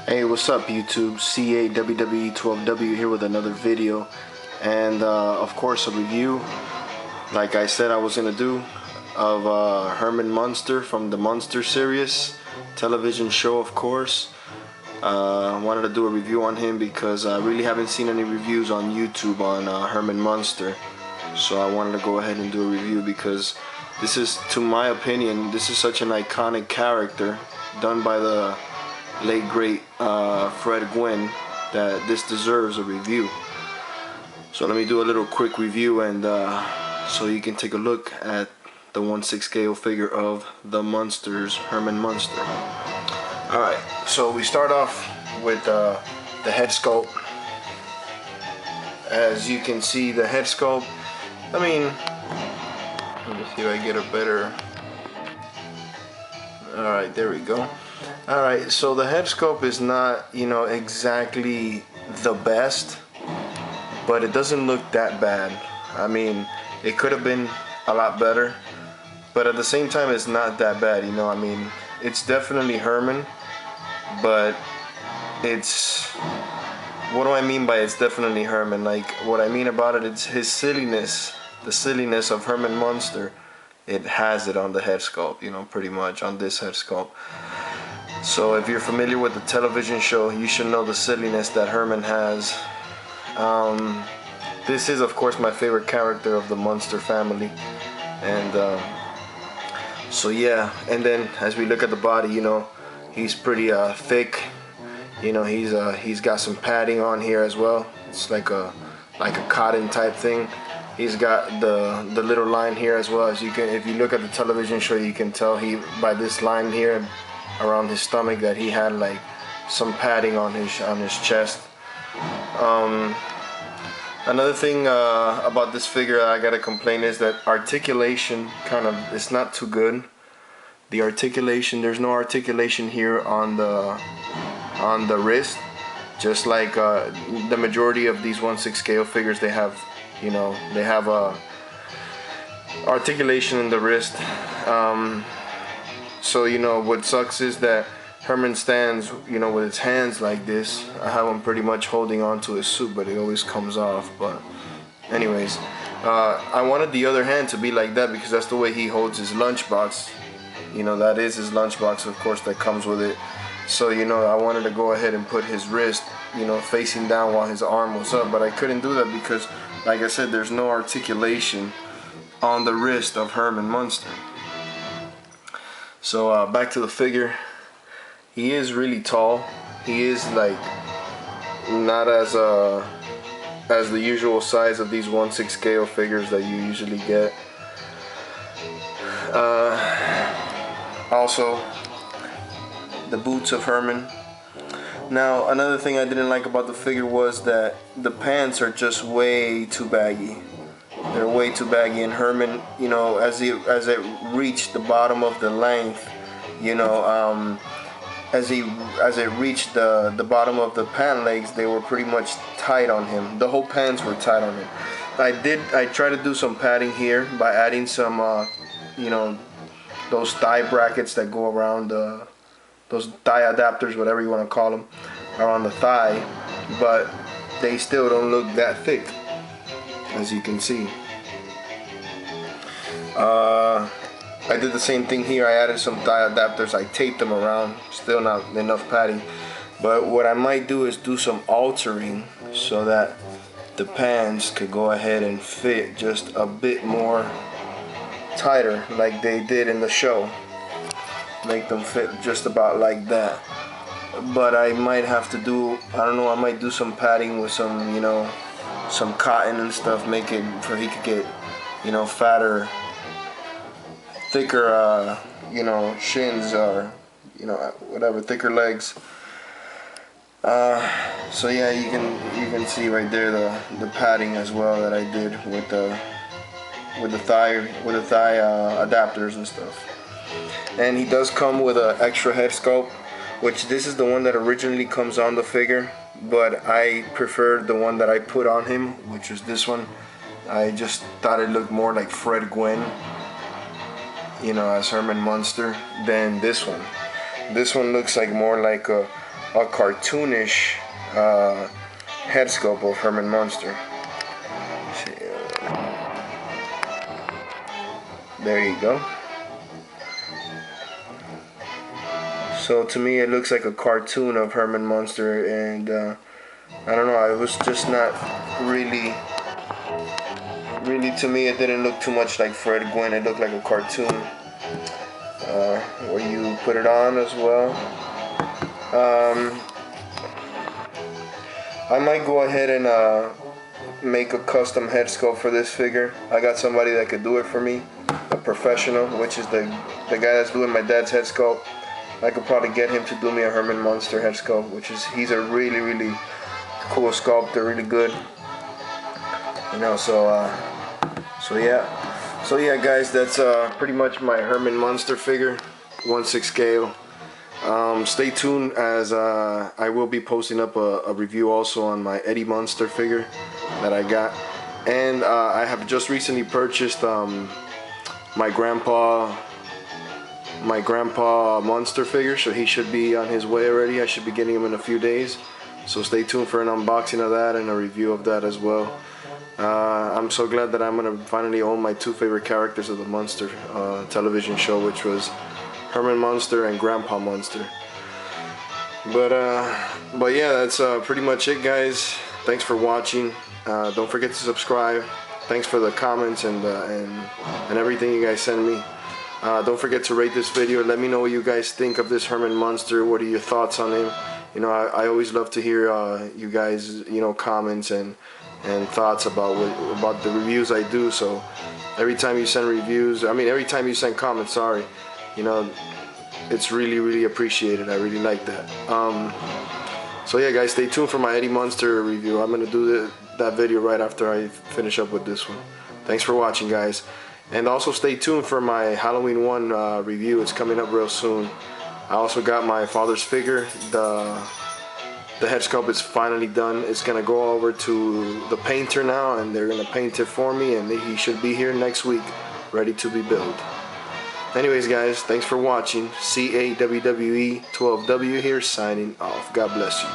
Hey, what's up YouTube? CAWWE12W here with another video, and of course a review, like I said I was gonna do, of Herman Munster from the Munster series television show. Of course, wanted to do a review on him because I really haven't seen any reviews on YouTube on Herman Munster, so I wanted to go ahead and do a review because this is, to my opinion, this is such an iconic character done by the late great Fred Gwynne that this deserves a review. So let me do a little quick review, and so you can take a look at the 1/6 scale figure of the Munsters, Herman Munster. Alright, so we start off with the head sculpt. As you can see, the head sculpt, I mean, let me see if I get a better. Alright, there we go. Alright, so the head sculpt is not, exactly the best, but it doesn't look that bad. I mean, it could have been a lot better, but at the same time it's not that bad, I mean, it's definitely Herman, but it's, what do I mean by it's definitely Herman? Like, what I mean about it, it's his silliness, the silliness of Herman Munster. It has it on the head sculpt, pretty much on this head sculpt. So if you're familiar with the television show, you should know the silliness that Herman has. This is, of course, my favorite character of the Munster family, and so yeah. And then as we look at the body, he's pretty thick. He's got some padding on here as well. It's like a cotton type thing. He's got the little line here as well. As you can, if you look at the television show, you can tell by this line here around his stomach that he had like some padding on his chest. Another thing about this figure I gotta complain is that articulation it's not too good. The articulation, there's no articulation here on the wrist, just like the majority of these 1/6 scale figures. They have articulation in the wrist. So what sucks is that Herman stands with his hands like this. I have him pretty much holding on to his suit, but it always comes off. But anyways, I wanted the other hand to be like that because that's the way he holds his lunchbox. That is his lunchbox, of course, that comes with it. So I wanted to go ahead and put his wrist facing down while his arm was up, but I couldn't do that because, like I said, there's no articulation on the wrist of Herman Munster. So back to the figure. He is really tall. He is like not as the usual size of these 1/6 scale figures that you usually get. Also, the boots of Herman. Now, another thing I didn't like about the figure was that the pants are just way too baggy. They're way too baggy, and Herman, as it reached the bottom of the length, as it reached the bottom of the pant legs, they were pretty much tight on him. The whole pants were tight on him. I tried to do some padding here by adding some, those thigh brackets that go around those thigh adapters, whatever you want to call them, around the thigh, but they still don't look that thick, as you can see. I did the same thing here. I added some thigh adapters. I taped them around. Still not enough padding. But what I might do is do some altering so that the pants could go ahead and fit just a bit more tighter, like they did in the show. Make them fit just about like that. But I might have to do, I don't know, I might do some padding with some, some cotton and stuff, make it for he could get, fatter, thicker, shins, or, whatever, thicker legs. So yeah, you can see right there the padding as well that I did with the thigh adapters and stuff. And he does come with an extra head sculpt, which this is the one that originally comes on the figure, but I preferred the one that I put on him, which is this one. I just thought it looked more like Fred Gwynne, as Herman Munster, than this one. This one looks like more like a a cartoonish head sculpt of Herman Munster. There you go. So to me it looks like a cartoon of Herman Munster, and I don't know, it was just not really to me it didn't look too much like Fred Gwynn. It looked like a cartoon where you put it on as well. I might go ahead and make a custom head sculpt for this figure. I got somebody that could do it for me, a professional, which is the guy that's doing my dad's head sculpt. I could probably get him to do me a Herman Munster head sculpt, he's a really cool sculptor, really good. You know, so yeah guys, that's pretty much my Herman Munster figure, 1/6 scale. Stay tuned, as I will be posting up a review also on my Eddie Munster figure that I got, and I have just recently purchased my grandpa Munster figure, so he should be on his way already. I should be getting him in a few days, so stay tuned for an unboxing of that and a review of that as well. I'm so glad that I'm gonna finally own my two favorite characters of the Munster television show, which was Herman Munster and Grandpa Munster. But yeah, that's pretty much it, guys. Thanks for watching. Don't forget to subscribe. Thanks for the comments and everything you guys send me. Don't forget to rate this video. Let me know what you guys think of this Herman Munster. What are your thoughts on him? You know, I always love to hear you guys, you know, comments and thoughts about the reviews I do. So every time you send reviews, every time you send comments, sorry, you know, it's really appreciated. I really like that. So yeah guys, stay tuned for my Eddie Munster review. I'm gonna do that video right after I finish up with this one. Thanks for watching, guys, and also stay tuned for my Halloween 1 review. It's coming up real soon. I also got my father's figure. The head sculpt is finally done. It's gonna go over to the painter now, and they're gonna paint it for me, and he should be here next week, ready to be built. Anyways guys, thanks for watching. CAWWE12W here, signing off. God bless you.